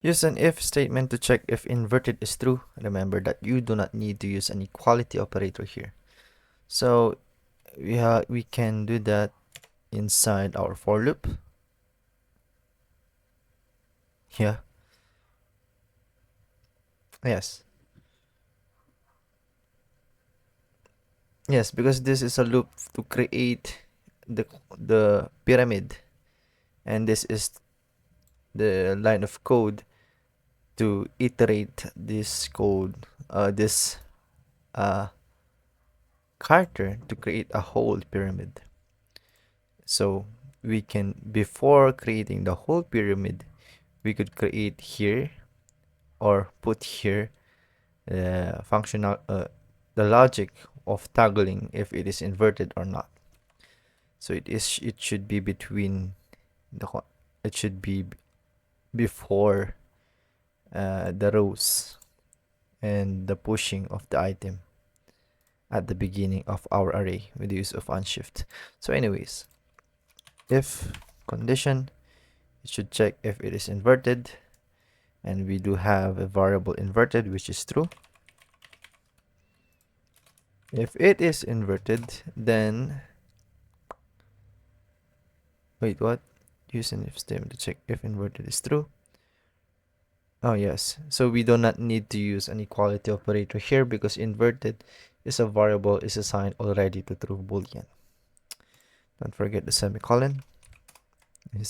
Use an if statement to check if inverted is true. Remember that you do not need to use an equality operator here. So we can do that inside our for loop. Yeah. Yes. Yes, because this is a loop to create the pyramid, and this is the line of code to iterate this code, this uh, character to create a whole pyramid. So we can, before creating the whole pyramid, we could create here or put here functional the logic of toggling if it is inverted or not. So it should be between the it should be before the rows and the pushing of the item at the beginning of our array with the use of unshift. So anyways, if condition, it should check if it is inverted, and we do have a variable inverted, which is true. If it is inverted, then wait, what? Use an if statement to check if inverted is true. Oh yes, so we do not need to use an equality operator here because inverted is a variable is assigned already to true boolean. Don't forget the semicolon is